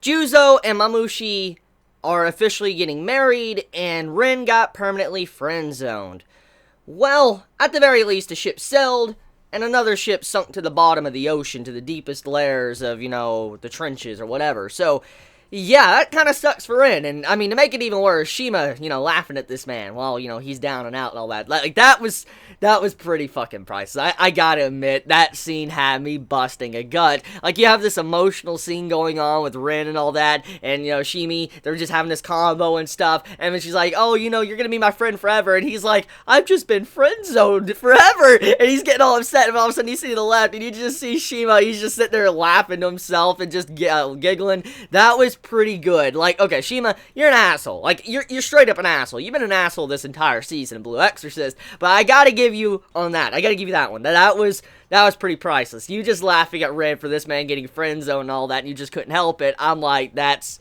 Juzo and Mamushi are officially getting married, and Rin got permanently friend-zoned. Well, at the very least, a ship sailed, and another ship sunk to the bottom of the ocean, to the deepest layers of, the trenches or whatever. So, yeah, that kind of sucks for Rin. And, I mean, to make it even worse, Shima, laughing at this man while, he's down and out and all that. Like, that was pretty fucking priceless. I gotta admit, that scene had me busting a gut. Like, you have this emotional scene going on with Rin and all that, and, Shimi, they're just having this combo and stuff, and then she's like, oh, you're gonna be my friend forever, and he's like, I've just been friend-zoned forever, and he's getting all upset, and all of a sudden you see to the left, and you just see Shima, he's just sitting there laughing to himself and just giggling. That was pretty good. Like, okay, Shima, you're an asshole. Like, you're straight up an asshole. You've been an asshole this entire season in Blue Exorcist, but I gotta give you on that. I gotta give you that one. That was pretty priceless. You just laughing at Red for this man getting friend zoned and all that, and you just couldn't help it. I'm like, that's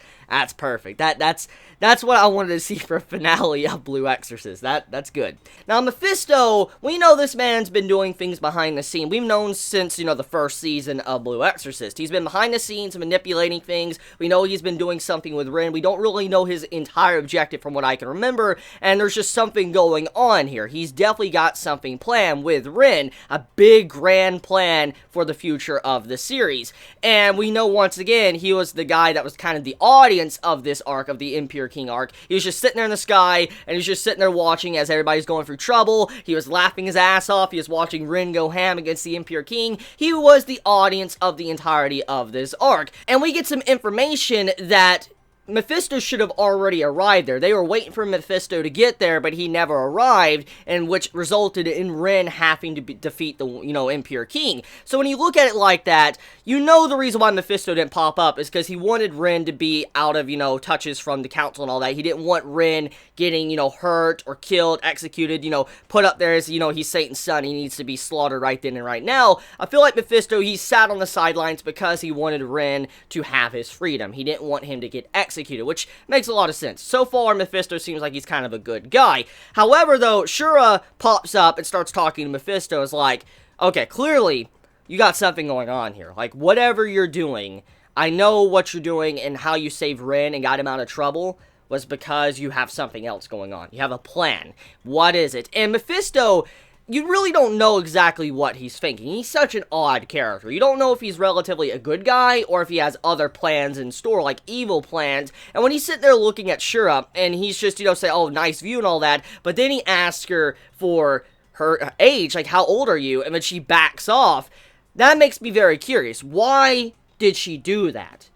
perfect. That's what I wanted to see for a finale of Blue Exorcist. That's good. Now, Mephisto, we know this man's been doing things behind the scene. We've known since, the first season of Blue Exorcist. He's been behind the scenes manipulating things. We know he's been doing something with Rin. We don't really know his entire objective from what I can remember, and there's just something going on here. He's definitely got something planned with Rin, a big, grand plan for the future of the series. And we know, once again, he was the guy that was kind of the audience of this arc, of the Impure King arc. He was just sitting there in the sky, and he's just sitting there watching as everybody's going through trouble. He was laughing his ass off. He was watching Rin go ham against the Impure King. He was the audience of the entirety of this arc. And we get some information that Mephisto should have already arrived there. They were waiting for Mephisto to get there, but he never arrived, and which resulted in Rin having to defeat the, Impure King. So when you look at it like that, the reason why Mephisto didn't pop up is because he wanted Rin to be out of, touches from the council and all that. He didn't want Rin getting, hurt or killed, executed, put up there as, he's Satan's son. He needs to be slaughtered right then and right now. I feel like Mephisto, he sat on the sidelines because he wanted Rin to have his freedom. He didn't want him to get executed, which makes a lot of sense. So far, Mephisto seems like he's kind of a good guy. However, though, Shura pops up and starts talking to Mephisto. Is like, okay, clearly, you got something going on here. Like, whatever you're doing, I know what you're doing, and how you saved Rin and got him out of trouble was because you have something else going on. You have a plan. What is it? And Mephisto, you really don't know exactly what he's thinking. He's such an odd character. You don't know if he's relatively a good guy or if he has other plans in store, like evil plans. And when he's sitting there looking at Shura, and he's just, say, oh, nice view and all that, but then he asks her for her age, like, how old are you? And then she backs off. That makes me very curious. Why did she do that?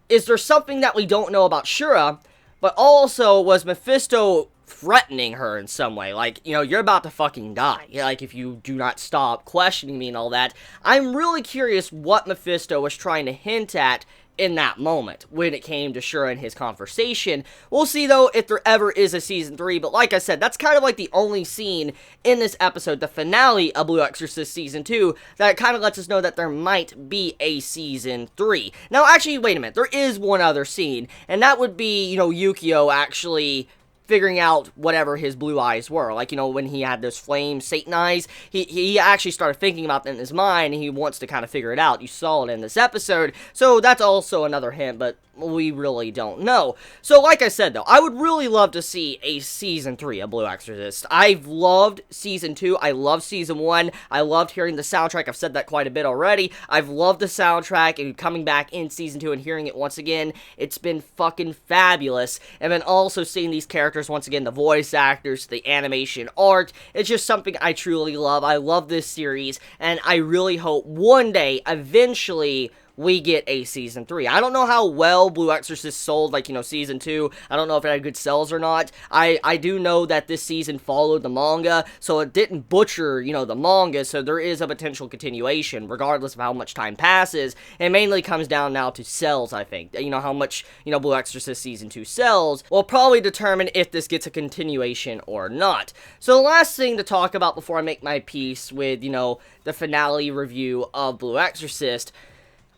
Is there something that we don't know about Shura? But also, was Mephisto threatening her in some way? Like, you're about to fucking die. Like, if you do not stop questioning me and all that. I'm really curious what Mephisto was trying to hint at in that moment when it came to Shura and his conversation. We'll see, though, if there ever is a Season 3, but like I said, that's kind of like the only scene in this episode, the finale of Blue Exorcist Season 2, that kind of lets us know that there might be a Season 3. Now, actually, wait a minute, there is one other scene, and that would be, Yukio actually figuring out whatever his blue eyes were. Like, when he had those flame Satan eyes, he actually started thinking about that in his mind, and he wants to kind of figure it out. You saw it in this episode, so that's also another hint, but we really don't know. So, like I said, though, I would really love to see a Season 3 of Blue Exorcist. I've loved Season 2, I loved Season 1, I loved hearing the soundtrack, I've said that quite a bit already. I've loved the soundtrack, and coming back in Season 2 and hearing it once again, it's been fucking fabulous. And then also seeing these characters once again, the voice actors, the animation art, it's just something I truly love. I love this series, and I really hope one day, eventually, we get a Season 3. I don't know how well Blue Exorcist sold, like, Season 2. I don't know if it had good sales or not. I do know that this season followed the manga, so it didn't butcher, the manga, so there is a potential continuation, regardless of how much time passes. It mainly comes down now to sales, I think. How much, Blue Exorcist Season 2 sells will probably determine if this gets a continuation or not. So the last thing to talk about before I make my piece with, the finale review of Blue Exorcist,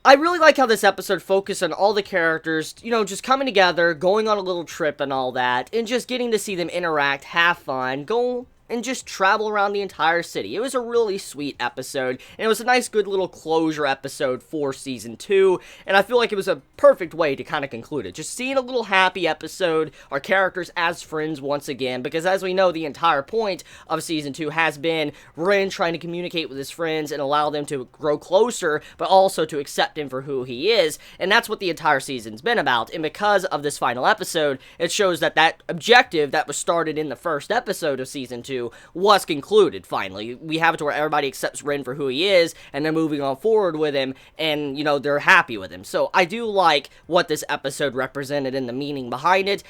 I really like how this episode focused on all the characters, just coming together, going on a little trip and all that, and just getting to see them interact, have fun, go and just travel around the entire city. It was a really sweet episode, and it was a nice, good little closure episode for Season 2, and I feel like it was a perfect way to kind of conclude it. Just seeing a little happy episode, our characters as friends once again, because as we know, the entire point of Season 2 has been Ren trying to communicate with his friends and allow them to grow closer, but also to accept him for who he is, and that's what the entire season's been about. And because of this final episode, it shows that that objective that was started in the first episode of Season 2 was concluded, finally. We have it to where everybody accepts Ren for who he is, and they're moving on forward with him, and, you know, they're happy with him. So I do like what this episode represented and the meaning behind it.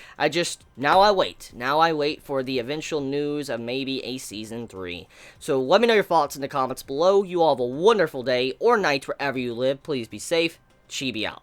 Now I wait for the eventual news of maybe a Season 3. So let me know your thoughts in the comments below. You all have a wonderful day or night wherever you live. Please be safe. Chibi out.